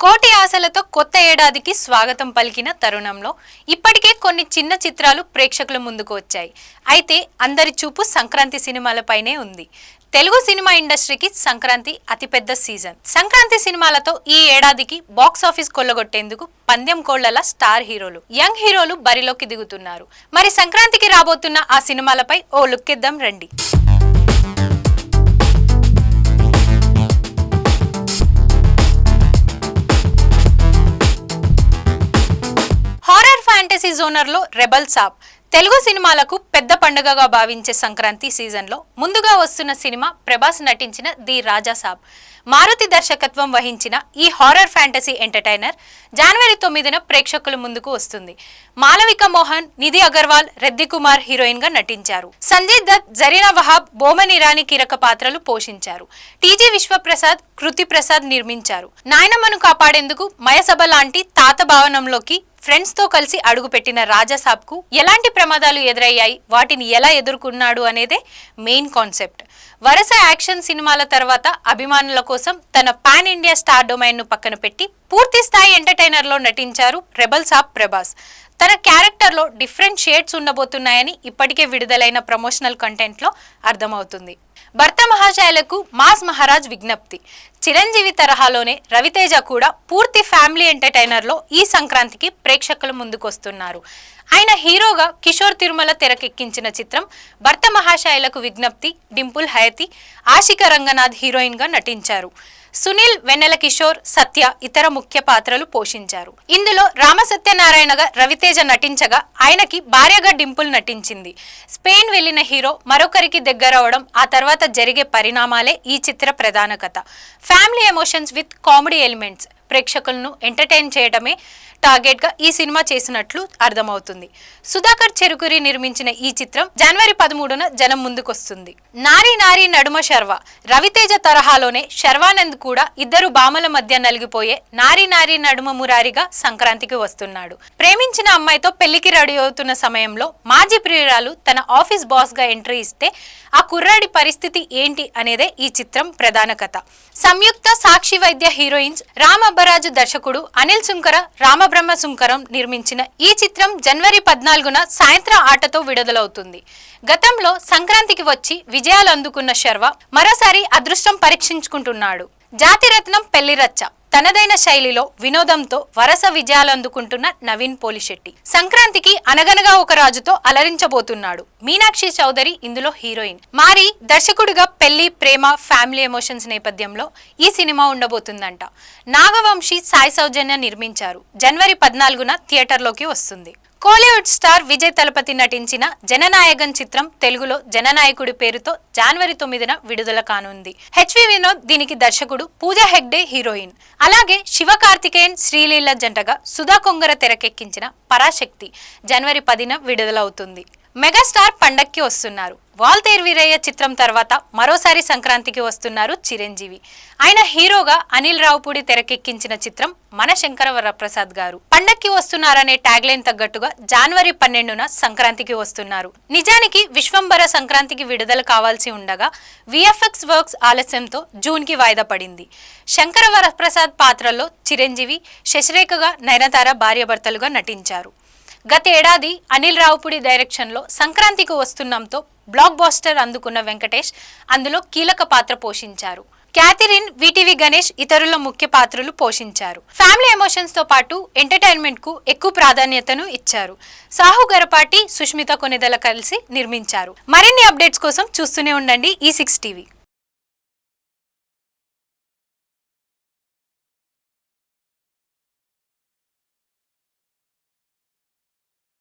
కోటి ఆశలతో కొత్త ఏడాదికి స్వాగతం పలికిన తరుణంలో ఇప్పటికే కొన్ని చిన్న చిత్రాలు ప్రేక్షకుల ముందుకు వచ్చాయి. అయితే అందరి చూపు సంక్రాంతి సినిమాలపైనే ఉంది. తెలుగు సినిమా ఇండస్ట్రీకి సంక్రాంతి అతిపెద్ద సీజన్. సంక్రాంతి సినిమాలతో ఈ ఏడాదికి బాక్స్ ఆఫీస్ కొల్లగొట్టేందుకు పందెం కోళ్లలా స్టార్ హీరోలు, యంగ్ హీరోలు బరిలోకి దిగుతున్నారు. మరి సంక్రాంతికి రాబోతున్న ఆ సినిమాలపై ఓ లుక్ ఇద్దాం రండి. హారర్ ఫ్యాంటసీ జోనర్లో రెబల్ సాబ్. తెలుగు సినిమాలకు పెద్ద పండుగగా భావించే సంక్రాంతి సీజన్లో ముందుగా వస్తున్న సినిమా ప్రభాస్ నటించిన ది రాజా సాబ్. మారుతి దర్శకత్వం వహించిన ఈ హారర్ ఫ్యాంటసీ ఎంటర్టైనర్ జనవరి 9న ప్రేక్షకుల ముందుకు వస్తుంది. మాలవిక మోహన్, నిధి అగర్వాల్, రెడ్డి కుమార్ హీరోయిన్ గా నటించారు. సంజయ్ దత్, జరీనా వహాబ్, బోమన్ ఇరానీ కీలక పాత్రలు పోషించారు. టీజీ విశ్వప్రసాద్, కృతి ప్రసాద్ నిర్మించారు. నాయనమ్మను కాపాడేందుకు మయసభ లాంటి తాత భవనంలోకి ఫ్రెండ్స్ తో కలిసి అడుగుపెట్టిన రాజాసాబ్ కు ఎలాంటి ప్రమాదాలు ఎదురయ్యాయి, వాటిని ఎలా ఎదుర్కొన్నాడు అనేదే మెయిన్ కాన్సెప్ట్. వరుస యాక్షన్ సినిమాల తర్వాత అభిమానుల కోసం తన పాన్ ఇండియా స్టార్ డొమైన్ ను పక్కన పెట్టి పూర్తి స్థాయి ఎంటర్టైనర్ లో నటించారు రెబల్ సాబ్ ప్రభాస్. తన క్యారెక్టర్ లో డిఫరెంట్ షేడ్స్ ఉండబోతున్నాయని ఇప్పటికే విడుదలైన ప్రమోషనల్ కంటెంట్ లో అర్థమవుతుంది. భర్త మహాశైలకు మాస్ మహారాజ్ విజ్ఞప్తి. చిరంజీవి తరహాలోనే రవితేజ కూడా పూర్తి ఫ్యామిలీ ఎంటర్టైనర్ లో ఈ సంక్రాంతికి ప్రేక్షకుల ముందుకొస్తున్నారు. ఆయన హీరోగా కిషోర్ తిరుమల తెరకెక్కించిన చిత్రం భర్త మహాశైలకు విజ్ఞప్తి. డింపుల్ హయతి, ఆశిక రంగనాథ్ హీరోయిన్ గా నటించారు. సునీల్, వెన్నెల కిషోర్, సత్య ఇతర ముఖ్య పాత్రలు పోషించారు. ఇందులో రామసత్యనారాయణగా రవితేజ నటించగా ఆయనకి భార్యగా డింపుల్ నటించింది. స్పెయిన్ వెళ్లిన హీరో మరొకరికి దగ్గరవడం, ఆ తర్వాత జరిగే పరిణామాలే ఈ చిత్ర ప్రధాన కథ. Family emotions with comedy elements. ప్రేక్షకులను ఎంటర్టైన్ చేయడమే టార్గెట్ గా ఈ సినిమా చేసినట్లు అర్థమవుతుంది. సుధాకర్ చెరుకురి నిర్మించిన ఈ చిత్రం జనవరి 13న జనం ముందుకొస్తుంది. నారీ నారీ నడుమ శర్వ. రవితేజ తరహాలోనే శర్వానంద్ కూడా ఇద్దరు బామల మధ్య నలిగిపోయే నారీ నారీ నడుమ మురారిగా సంక్రాంతికి వస్తున్నాడు. ప్రేమించిన అమ్మాయితో పెళ్లికి రెడీ అవుతున్న సమయంలో మాజీ ప్రియురాలు తన ఆఫీస్ బాస్ గా ఎంట్రీ ఇస్తే ఆ కుర్రాడి పరిస్థితి ఏంటి అనేదే ఈ చిత్రం ప్రధాన కథ. సంయుక్త, సాక్షి వైద్య హీరోయిన్స్. రామ్ అబ్బరాజు దర్శకుడు, అనిల్ సుంకర, రామబ్రహ్మ సుంకరం నిర్మించిన ఈ చిత్రం జనవరి 14న సాయంత్రం ఆటతో విడుదలవుతుంది. గతంలో సంక్రాంతికి వచ్చి విజయాలు అందుకున్న శర్వ మరోసారి అదృష్టం పరీక్షించుకుంటున్నాడు. జాతిరత్నం పెళ్లిరచ్చ. తనదైన శైలిలో వినోదంతో వరస విజయాలు అందుకుంటున్న నవీన్ పోలిశెట్టి సంక్రాంతికి అనగనగా ఒక రాజుతో అలరించబోతున్నాడు. మీనాక్షి చౌదరి ఇందులో హీరోయిన్. మారి దర్శకుడిగా పెళ్లి, ప్రేమ, ఫ్యామిలీ ఎమోషన్స్ నేపథ్యంలో ఈ సినిమా ఉండబోతుందంట. నాగవంశీ, సాయి సౌజన్య నిర్మించారు. జనవరి 14న థియేటర్లోకి వస్తుంది. కోలీవుడ్ స్టార్ విజయ్ తలపతి నటించిన జననాయకన్ చిత్రం తెలుగులో జననాయకుడి పేరుతో జనవరి 9న విడుదల కానుంది. హెచ్వి వినోద్ దీనికి దర్శకుడు, పూజా హెగ్డే హీరోయిన్. అలాగే శివకార్తికేయన్, శ్రీలీల జంటగా సుధా కొంగర తెరకెక్కించిన పరాశక్తి జనవరి 10న విడుదలవుతుంది. మెగాస్టార్ పండక్కి వస్తున్నారు. వాల్తేరు వీరయ్య చిత్రం తర్వాత మరోసారి సంక్రాంతికి వస్తున్నారు చిరంజీవి. ఆయన హీరోగా అనిల్ రావుపూడి తెరకెక్కించిన చిత్రం మన శంకర వరప్రసాద్ గారు. పండక్కి వస్తున్నారనే ట్యాగ్ లైన్ తగ్గట్టుగా జనవరి 12న సంక్రాంతికి వస్తున్నారు. నిజానికి విశ్వంబర సంక్రాంతికి విడుదల కావాల్సి ఉండగా విఎఫ్ఎక్స్ వర్క్స్ ఆలస్యంతో జూన్కి వాయిదా పడింది. శంకర వరప్రసాద్ పాత్రలో చిరంజీవి, శశిరేఖగా నయనతార భార్యాభర్తలుగా నటించారు. గత ఏడాది అనిల్ రావుపూడి డైరెక్షన్లో సంక్రాంతికి వస్తున్నాంతో బ్లాక్ బాస్టర్ అందుకున్న వెంకటేష్ అందులో కీలక పాత్ర పోషించారు. క్యాథరిన్, విటివి గణేష్ ఇతరుల ముఖ్య పాత్రలు పోషించారు. ఫ్యామిలీ ఎమోషన్స్ తో పాటు ఎంటర్టైన్మెంట్ కు ఎక్కువ ప్రాధాన్యతను ఇచ్చారు. సాహు గరపాటి, సుష్మిత కొనిదల కలిసి నిర్మించారు. మరిన్ని అప్డేట్స్ కోసం చూస్తూనే ఉండండి E6 టీవీ.